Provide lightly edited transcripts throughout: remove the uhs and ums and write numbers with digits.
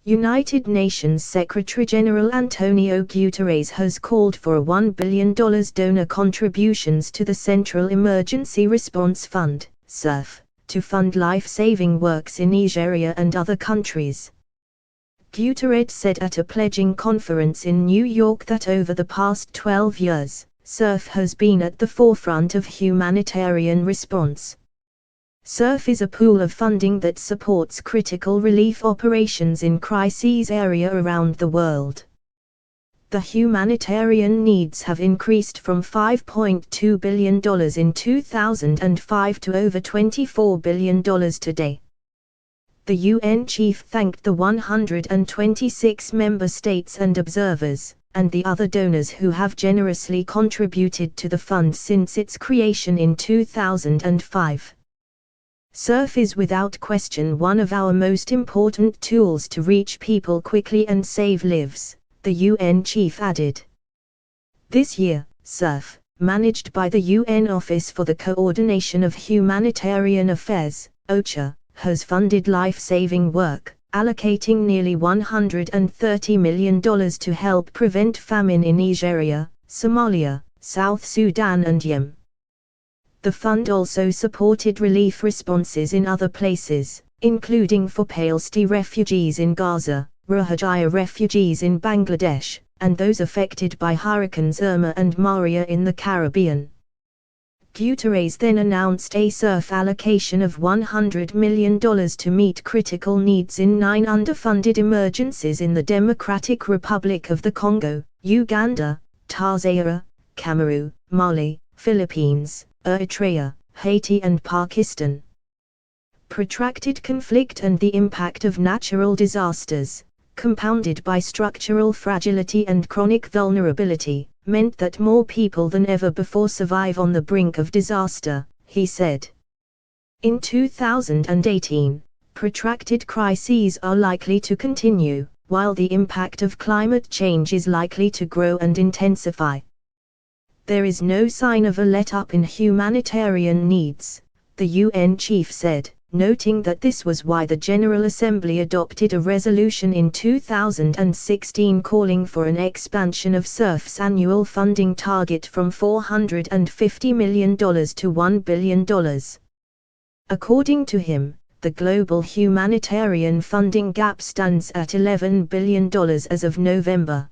United Nations Secretary-General Antonio Guterres has called for a $1 billion donor contributions to the Central Emergency Response Fund, CERF, to fund life-saving works in Nigeria and other countries. Guterres said at a pledging conference in New York that over the past 12 years, CERF has been at the forefront of humanitarian response. CERF is a pool of funding that supports critical relief operations in crises area around the world. The humanitarian needs have increased from $5.2 billion in 2005 to over $24 billion today. The UN chief thanked the 126 member states and observers, and the other donors who have generously contributed to the fund since its creation in 2005. CERF is without question one of our most important tools to reach people quickly and save lives, the UN chief added. This year, CERF, managed by the UN Office for the Coordination of Humanitarian Affairs, OCHA, has funded life-saving work, allocating nearly $130 million to help prevent famine in Nigeria, Somalia, South Sudan and Yemen. The fund also supported relief responses in other places, including for Palestinian refugees in Gaza, Rohingya refugees in Bangladesh, and those affected by Hurricanes Irma and Maria in the Caribbean. Guterres then announced a CERF allocation of $100 million to meet critical needs in 9 underfunded emergencies in the Democratic Republic of the Congo, Uganda, Tanzania, Cameroon, Mali, Philippines, Eritrea, Haiti and Pakistan. Protracted conflict and the impact of natural disasters, compounded by structural fragility and chronic vulnerability, meant that more people than ever before survive on the brink of disaster, he said. In 2018, protracted crises are likely to continue, while the impact of climate change is likely to grow and intensify. There is no sign of a let-up in humanitarian needs, the UN chief said, noting that this was why the General Assembly adopted a resolution in 2016 calling for an expansion of CERF's annual funding target from $450 million to $1 billion. According to him, the global humanitarian funding gap stands at $11 billion as of November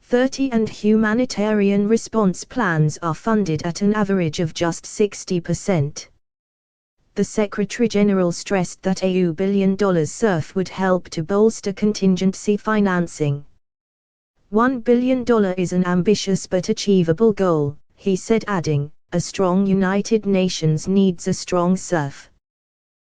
30 and humanitarian response plans are funded at an average of just 60%. The Secretary-General stressed that a $1 billion CERF would help to bolster contingency financing. $1 billion is an ambitious but achievable goal, he said, adding, a strong United Nations needs a strong CERF.